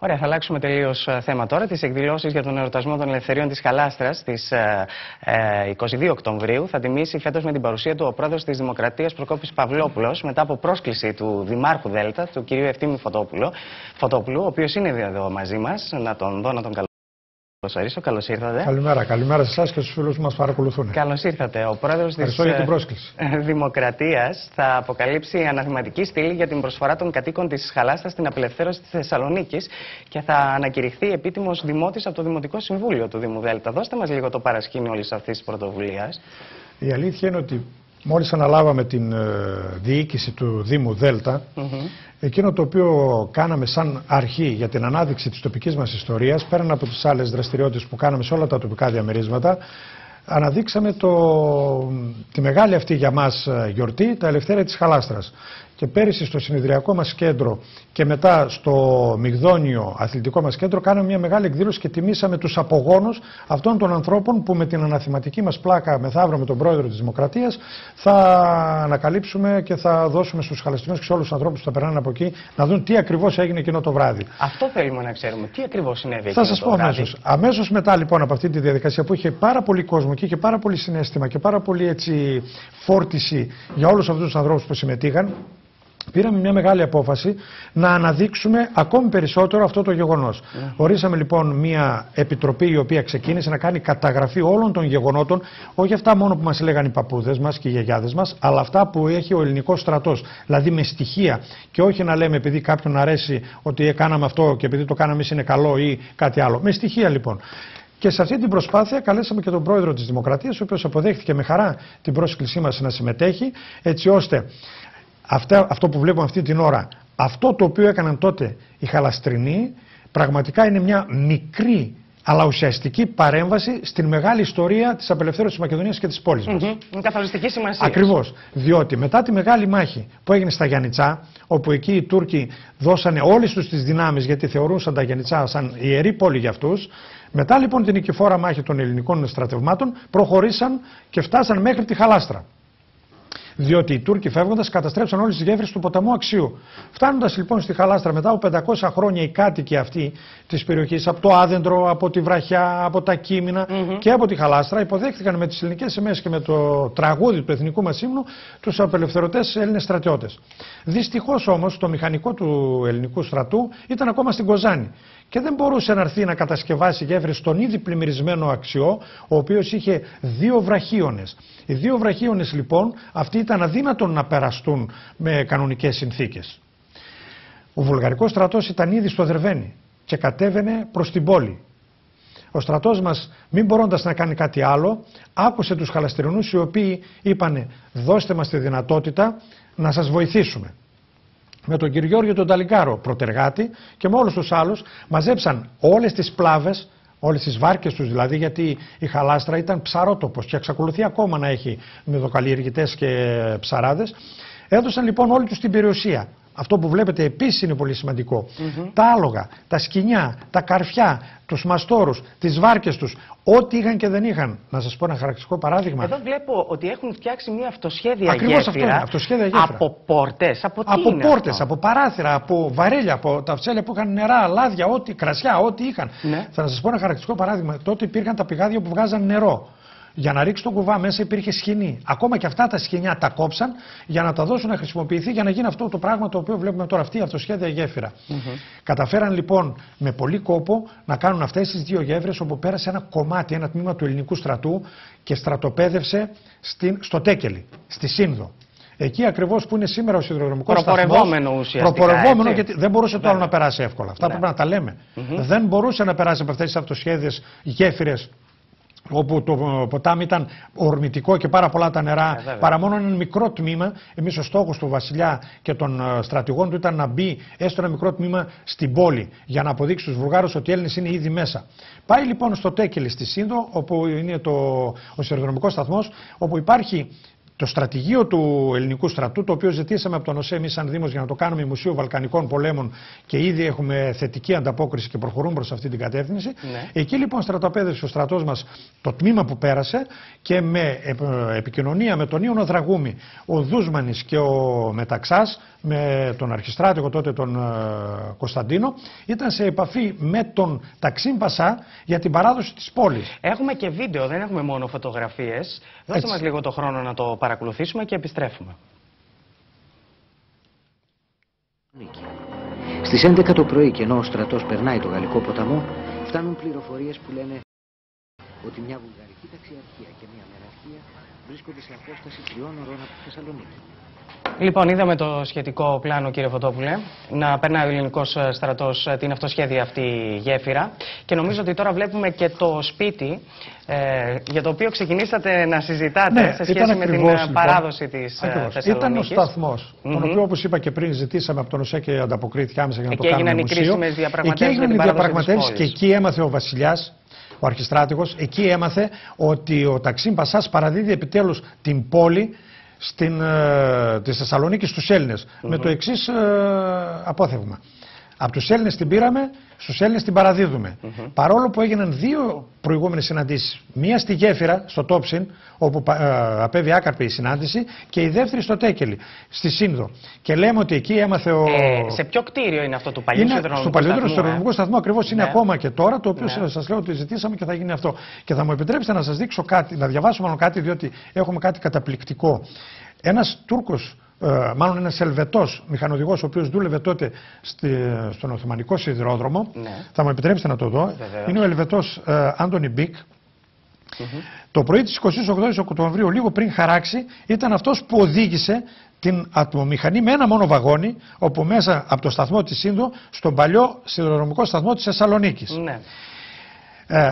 Ωραία, θα αλλάξουμε τελείως θέμα τώρα. Τις εκδηλώσεις για τον εορτασμό των ελευθεριών της Χαλάστρας στις 22 Οκτωβρίου θα τιμήσει φέτος με την παρουσία του ο πρόεδρος της Δημοκρατίας Προκόπης Παυλόπουλος, μετά από πρόσκληση του Δημάρχου Δέλτα, του κυρίου Ευτήμη Φωτόπουλου, ο οποίος είναι εδώ μαζί μας. Να τον δω, να τον καλωσορίσω. Καλώς ήρθατε. Καλημέρα σε εσάς και στους φίλους που μας παρακολουθούν. Καλώς ήρθατε. Ο πρόεδρος της Δημοκρατίας θα αποκαλύψει αναθηματική στήλη για την προσφορά των κατοίκων της Χαλάστρας στην απελευθέρωση της Θεσσαλονίκης και θα ανακηρυχθεί επίτιμος δημότης από το Δημοτικό Συμβούλιο του Δήμου Δέλτα. Δώστε μας λίγο το παρασκήνιο όλης αυτής της πρωτοβουλίας. Η αλήθεια είναι ότι μόλις αναλάβαμε την διοίκηση του Δήμου Δέλτα, εκείνο το οποίο κάναμε σαν αρχή για την ανάδειξη της τοπικής μας ιστορίας, πέραν από τις άλλες δραστηριότητες που κάναμε σε όλα τα τοπικά διαμερίσματα, αναδείξαμε τη μεγάλη αυτή για μας γιορτή, τα ελευθέρια της Χαλάστρας. Και πέρυσι στο συνεδριακό μας κέντρο και μετά στο Μυγδόνιο αθλητικό μας κέντρο κάναμε μια μεγάλη εκδήλωση και τιμήσαμε τους απογόνους αυτών των ανθρώπων που με την αναθηματική μας πλάκα μεθαύριο με τον πρόεδρο της Δημοκρατίας θα ανακαλύψουμε και θα δώσουμε στους χαλαστινούς και σε όλους τους ανθρώπους που θα περνάνε από εκεί να δουν τι ακριβώς έγινε εκείνο το βράδυ. Αυτό θέλουμε να ξέρουμε. Τι ακριβώς συνέβη θα σας πω αμέσως. Αμέσως μετά λοιπόν από αυτή τη διαδικασία που είχε πάρα πολύ κόσμο και είχε πάρα πολύ συναίσθημα και πάρα πολύ φόρτιση για όλους αυτούς τους ανθρώπους που συμμετείχαν, πήραμε μια μεγάλη απόφαση να αναδείξουμε ακόμη περισσότερο αυτό το γεγονός. Ορίσαμε λοιπόν μια επιτροπή η οποία ξεκίνησε να κάνει καταγραφή όλων των γεγονότων, όχι αυτά μόνο που μας λέγανε οι παππούδες μας και οι γιαγιάδες μας, αλλά αυτά που έχει ο ελληνικός στρατός. Δηλαδή με στοιχεία και όχι να λέμε επειδή κάποιον αρέσει ότι κάναμε αυτό και επειδή το κάναμε εμείς είναι καλό ή κάτι άλλο. Με στοιχεία λοιπόν. Και σε αυτή την προσπάθεια καλέσαμε και τον πρόεδρο της Δημοκρατίας, ο οποίος αποδέχτηκε με χαρά την πρόσκλησή μας να συμμετέχει, έτσι ώστε αυτό που βλέπουμε αυτή την ώρα, αυτό το οποίο έκαναν τότε οι Χαλαστρινοί, πραγματικά είναι μια μικρή αλλά ουσιαστική παρέμβαση στην μεγάλη ιστορία της απελευθέρωσης της Μακεδονίας και της πόλης μας. Είναι καθοριστική σημασία. Ακριβώς. Διότι μετά τη μεγάλη μάχη που έγινε στα Γιαννιτσά, όπου εκεί οι Τούρκοι δώσανε όλες τους τις δυνάμεις γιατί θεωρούσαν τα Γιαννιτσά σαν ιερή πόλη για αυτούς, μετά λοιπόν την νικηφόρα μάχη των ελληνικών στρατευμάτων προχωρήσαν και φτάσαν μέχρι τη Χαλάστρα. Διότι οι Τούρκοι φεύγοντας καταστρέψαν όλες τις γέφυρες του ποταμού Αξίου. Φτάνοντας λοιπόν στη Χαλάστρα μετά από 500 χρόνια οι κάτοικοι αυτοί της περιοχής, από το Άδεντρο, από τη Βραχιά, από τα Κείμηνα και από τη Χαλάστρα, υποδέχτηκαν με τις ελληνικές σημαίες και με το τραγούδι του εθνικού μας ύμνου τους απελευθερωτές Έλληνες στρατιώτες. Δυστυχώς όμως το μηχανικό του ελληνικού στρατού ήταν ακόμα στην Κοζάνη και δεν μπορούσε να έρθει να κατασκευάσει γέφυρες στον ήδη πλημμυρισμένο Αξιό, ο οποίος είχε 2 βραχίονες. Οι 2 βραχίονες λοιπόν αυτοί ήταν αδύνατον να περαστούν με κανονικές συνθήκες. Ο βουλγαρικός στρατός ήταν ήδη στο Δερβένι και κατέβαινε προς την πόλη. Ο στρατός μας, μην μπορώντας να κάνει κάτι άλλο, άκουσε τους Χαλαστρινούς οι οποίοι είπανε δώστε μας τη δυνατότητα να σας βοηθήσουμε. Με τον κύριο Γιώργο τον Ταλικάρο πρωτεργάτη και με όλους τους άλλους μαζέψαν όλες τις πλάβες, όλες τις βάρκες τους δηλαδή, γιατί η Χαλάστρα ήταν ψαρότοπος και εξακολουθεί ακόμα να έχει μυδοκαλλιεργητές και ψαράδες. Έδωσαν λοιπόν όλοι τους την περιουσία. Αυτό που βλέπετε επίσης είναι πολύ σημαντικό. Τα άλογα, τα σκοινιά, τα καρφιά, τους μαστόρους, τις βάρκες τους, ό,τι είχαν και δεν είχαν. Να σας πω ένα χαρακτηριστικό παράδειγμα. Εδώ βλέπω ότι έχουν φτιάξει μια αυτοσχέδια γέφυρα. Ακριβώς αυτό είναι, αυτοσχέδια γέφυρα. Από πόρτες, από πόρτες, από παράθυρα, από βαρέλια, από τα ψέλια που είχαν νερά, λάδια, ό,τι, κρασιά, ό,τι είχαν. Θα σας πω ένα χαρακτηριστικό παράδειγμα. Τότε υπήρχαν τα πηγάδια που βγάζαν νερό. Για να ρίξει τον κουβά μέσα υπήρχε σκοινή. Ακόμα και αυτά τα σκοινιά τα κόψαν για να τα δώσουν να χρησιμοποιηθεί για να γίνει αυτό το πράγμα το οποίο βλέπουμε τώρα, αυτή η αυτοσχέδια γέφυρα. Καταφέραν λοιπόν με πολύ κόπο να κάνουν αυτές τις 2 γέφυρες όπου πέρασε ένα κομμάτι, ένα τμήμα του ελληνικού στρατού και στρατοπέδευσε στο Τέκελη, στη Σύνδο. Εκεί ακριβώς που είναι σήμερα ο σιδηροδρομικός σταθμός. Προπορευόμενο ουσιαστικά. Προπορευόμενο, γιατί δεν μπορούσε το άλλο να περάσει εύκολα. Αυτά πρέπει να τα λέμε. Δεν μπορούσε να περάσει από αυτές τις αυτοσχέδιες γέφυρες, όπου το ποτάμι ήταν ορμητικό και πάρα πολλά τα νερά, παρά μόνο ένα μικρό τμήμα. Εμείς ο στόχος του βασιλιά και των στρατηγών του ήταν να μπει έστω ένα μικρό τμήμα στην πόλη, για να αποδείξει στους Βουλγάρους ότι οι Έλληνες είναι ήδη μέσα. Πάει λοιπόν στο Τέκελη στη Σύνδο, όπου είναι ο σιδηροδρομικός σταθμός, όπου υπάρχει το στρατηγείο του ελληνικού στρατού, το οποίο ζητήσαμε από τον ΟΣΕ εμείς σαν Δήμος για να το κάνουμε Μουσείο Βαλκανικών Πολέμων και ήδη έχουμε θετική ανταπόκριση και προχωρούμε προς αυτή την κατεύθυνση. Ναι. Εκεί λοιπόν στρατοπέδευσε ο στρατός μας το τμήμα που πέρασε και με επικοινωνία με τον Ιωνο Δραγούμη, ο Δούσμανης και ο Μεταξάς, με τον αρχιστράτηγο τότε τον Κωνσταντίνο, ήταν σε επαφή με τον Ταξίμ Πασά για την παράδοση της πόλης. Έχουμε και βίντεο, δεν έχουμε μόνο φωτογραφίες. Δώστε μας λίγο το χρόνο να το παρακολουθήσουμε και επιστρέφουμε. Στις 11 το πρωί, και ενώ ο στρατός περνάει το Γαλλικό ποταμό, φτάνουν πληροφορίες που λένε ότι μια βουλγαρική ταξιαρχία και μια μεραρχία βρίσκονται σε απόσταση 3 ώρων από τη Θεσσαλονίκη. Λοιπόν, είδαμε το σχετικό πλάνο, κύριε Φωτόπουλε, να περνάει ο ελληνικός στρατός την αυτοσχέδια αυτή γέφυρα, και νομίζω ότι τώρα βλέπουμε και το σπίτι για το οποίο ξεκινήσατε να συζητάτε, σε σχέση με την παράδοση της Θεσσαλονίκης. Ήταν ο σταθμός, τον οποίο, όπως είπα και πριν, ζητήσαμε από τον ΟΣΕ και ανταποκρίθηκε άμεσα για να το κάνουμε μουσείο. Εκεί έγιναν οι διαπραγματεύσεις. Εκεί έγιναν οι διαπραγματεύσεις και εκεί έμαθε ο βασιλιάς, ο αρχιστράτηγος, εκεί έμαθε ότι ο Ταξίμ Πασάς παραδίδει επιτέλους την πόλη της Θεσσαλονίκης στους Έλληνες, με το εξής απόθεμα. Από τους Έλληνες την πήραμε, στους Έλληνες την παραδίδουμε. Παρόλο που έγιναν 2 προηγούμενες συναντήσεις. Μία στη Γέφυρα, στο Τόψιν, όπου απέβη άκαρπη η συνάντηση, και η δεύτερη στο Τέκελη, στη Σύνδο. Και λέμε ότι εκεί έμαθε ο... σε ποιο κτίριο είναι αυτό, του παλιού σιδηροδρομικού σταθμού? Στο παλιότερο σιδηροδρομικό σταθμό ακριβώς είναι ακόμα και τώρα, το οποίο σας λέω ότι ζητήσαμε και θα γίνει αυτό. Και θα μου επιτρέψετε να σας δείξω κάτι, να διαβάσω μάλλον κάτι, διότι έχουμε κάτι καταπληκτικό. Ένας Τούρκος, μάλλον ένας Ελβετός μηχανοδηγός, ο οποίος δούλευε τότε στον Οθωμανικό Σιδηρόδρομο, θα μου επιτρέψετε να το δω, είναι ο Ελβετός Άντονι Μπίκ. Το πρωί της 28 Οκτωβρίου, λίγο πριν χαράξει, ήταν αυτός που οδήγησε την ατμομηχανή με ένα μόνο βαγόνι, όπου μέσα από το σταθμό της Σύνδο στον παλιό σιδηροδρομικό σταθμό της Θεσσαλονίκης.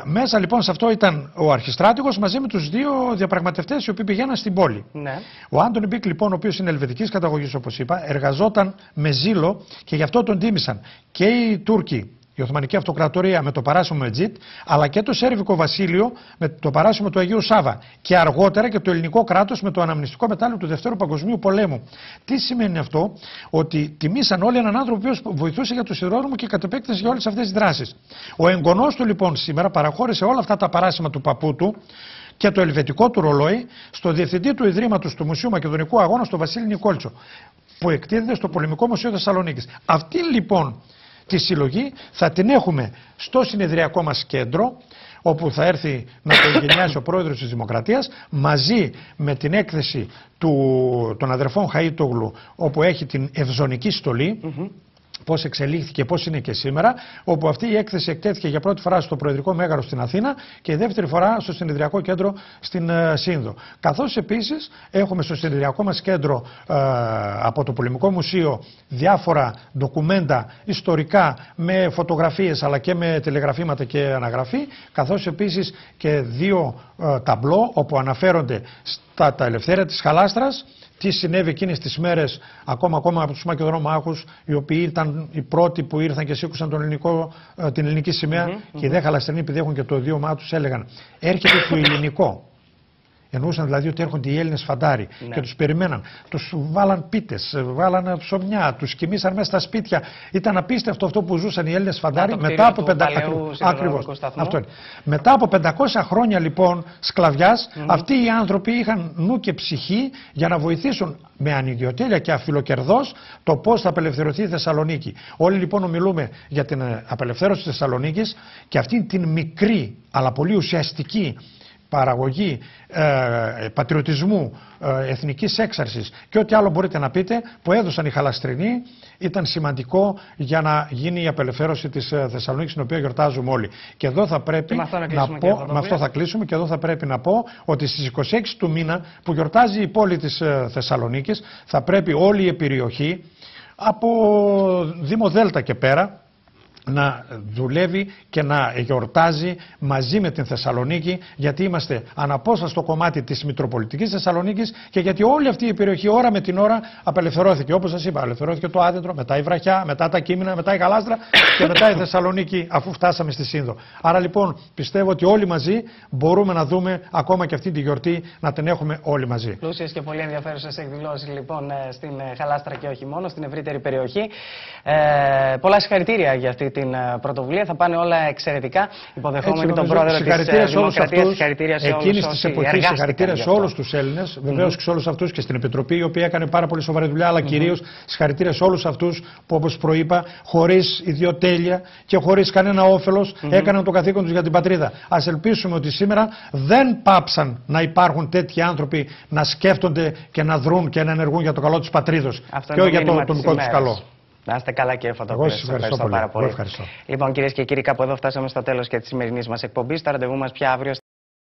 Μέσα λοιπόν σε αυτό ήταν ο αρχιστράτηγος μαζί με τους 2 διαπραγματευτές οι οποίοι πηγαίναν στην πόλη. Ο Άντονι Μπίκ, λοιπόν, ο οποίος είναι ελβετικής καταγωγής, όπως είπα, εργαζόταν με ζήλο και γι' αυτό τον τίμησαν και οι Τούρκοι, η Οθωμανική Αυτοκρατορία με το παράσημο Μετζίτ, αλλά και το Σέρβικο Βασίλειο με το παράσημο του Αγίου Σάβα, και αργότερα και το ελληνικό κράτος με το αναμνηστικό μετάλλιο του Δευτέρου Παγκοσμίου Πολέμου. Τι σημαίνει αυτό? Ότι τιμήσαν όλοι έναν άνθρωπο ο οποίος βοηθούσε για το σιδηρόδρομο και κατ' επέκταση για όλες αυτές τις δράσεις. Ο εγγονός του λοιπόν σήμερα παραχώρησε όλα αυτά τα παράσημα του παππού του και το ελβετικό του ρολόι στο διευθυντή του Ιδρύματος του Μουσείου Μακεδονικού Αγώνα, στο Βασίλη Νικόλτσο, που εκτίθεται στο Πολεμικό Μουσείο Θεσσαλονίκης. Αυτή λοιπόν τη συλλογή θα την έχουμε στο συνεδριακό μας κέντρο, όπου θα έρθει να το εγκαινιάσει ο πρόεδρος της Δημοκρατίας, μαζί με την έκθεση των αδερφών Χαΐτογλου, όπου έχει την ευζωνική στολή, πώς εξελίχθηκε, πώς είναι και σήμερα, όπου αυτή η έκθεση εκτέθηκε για πρώτη φορά στο Προεδρικό Μέγαρο στην Αθήνα και η δεύτερη φορά στο Συνεδριακό Κέντρο στην Σύνδο. Καθώς επίσης έχουμε στο Συνεδριακό μας κέντρο από το Πολεμικό Μουσείο διάφορα ντοκουμέντα ιστορικά με φωτογραφίες αλλά και με τηλεγραφήματα και αναγραφή, καθώς επίσης και 2 ταμπλό όπου αναφέρονται τα ελευθέρια της Χαλάστρας, τι συνέβη εκείνες τις μέρες ακόμα από τους Μακεδονομάχους, οι οποίοι ήταν οι πρώτοι που ήρθαν και σήκουσαν την ελληνική σημαία, και οι δε Χαλαστρινοί, επειδή έχουν και το ιδίωμά τους, έλεγαν έρχεται το ελληνικό. Εννοούσαν δηλαδή ότι έρχονται οι Έλληνες φαντάροι και τους περιμέναν. Τους βάλαν πίτες, βάλαν ψωμιά, τους κοιμήσαν μέσα στα σπίτια. Ήταν απίστευτο αυτό που ζούσαν οι Έλληνες φαντάροι μετά από 500 χρόνια λοιπόν σκλαβιάς. Αυτοί οι άνθρωποι είχαν νου και ψυχή για να βοηθήσουν με ανιδιοτέλεια και αφιλοκερδώς το πώς θα απελευθερωθεί η Θεσσαλονίκη. Όλοι λοιπόν ομιλούμε για την απελευθέρωση της Θεσσαλονίκης και αυτήν την μικρή αλλά πολύ ουσιαστική παραγωγή πατριωτισμού, εθνικής έξαρσης και ό,τι άλλο μπορείτε να πείτε που έδωσαν οι Χαλαστρινοί, ήταν σημαντικό για να γίνει η απελευθέρωση της Θεσσαλονίκης, την οποία γιορτάζουμε όλοι. Και εδώ θα πρέπει με αυτό θα κλείσουμε, και εδώ θα πρέπει να πω ότι στις 26 του μήνα που γιορτάζει η πόλη της Θεσσαλονίκης, θα πρέπει όλη η περιοχή από Δήμο Δέλτα και πέρα, να δουλεύει και να γιορτάζει μαζί με την Θεσσαλονίκη, γιατί είμαστε αναπόσπαστο κομμάτι της Μητροπολιτικής Θεσσαλονίκης και γιατί όλη αυτή η περιοχή ώρα με την ώρα απελευθερώθηκε. Όπως σας είπα, απελευθερώθηκε το Άδεντρο, μετά η Βραχιά, μετά τα Κείμηνα, μετά η Γαλάστρα και μετά η Θεσσαλονίκη, αφού φτάσαμε στη Σύνδο. Άρα λοιπόν πιστεύω ότι όλοι μαζί μπορούμε να δούμε ακόμα και αυτή τη γιορτή να την έχουμε όλοι μαζί. Πλούσιες και πολύ ενδιαφέρουσες εκδηλώσεις λοιπόν στην Χαλάστρα και όχι μόνο, στην ευρύτερη περιοχή. Πολλά συγχαρητήρια για αυτή την πρωτοβουλία. Θα πάνε όλα εξαιρετικά. Υποδεχόμενοι τον πρόεδρο της Δημοκρατίας. Συγχαρητήρια σε όλους όσοι εργάστηκαν. Συγχαρητήρια σε όλους τους Έλληνες, βεβαίως και σε όλους αυτούς και στην Επιτροπή, η οποία έκανε πάρα πολύ σοβαρή δουλειά, αλλά κυρίως συγχαρητήρια σε όλους αυτούς που, όπως προείπα, χωρίς ιδιοτέλεια και χωρίς κανένα όφελος έκαναν το καθήκον τους για την πατρίδα. Ας ελπίσουμε ότι σήμερα δεν πάψαν να υπάρχουν τέτοιοι άνθρωποι να σκέφτονται και να δρουν και να ενεργούν για το καλό της πατρίδος και όχι για το δικό τους καλό. Να είστε καλά, κύριε Φωτόπουλε. Εγώ σας ευχαριστώ πάρα πολύ. Λοιπόν, κυρίες και κύριοι, κάπου εδώ φτάσαμε στο τέλος και της σημερινής μας εκπομπής. Το ραντεβού μας πια αύριο.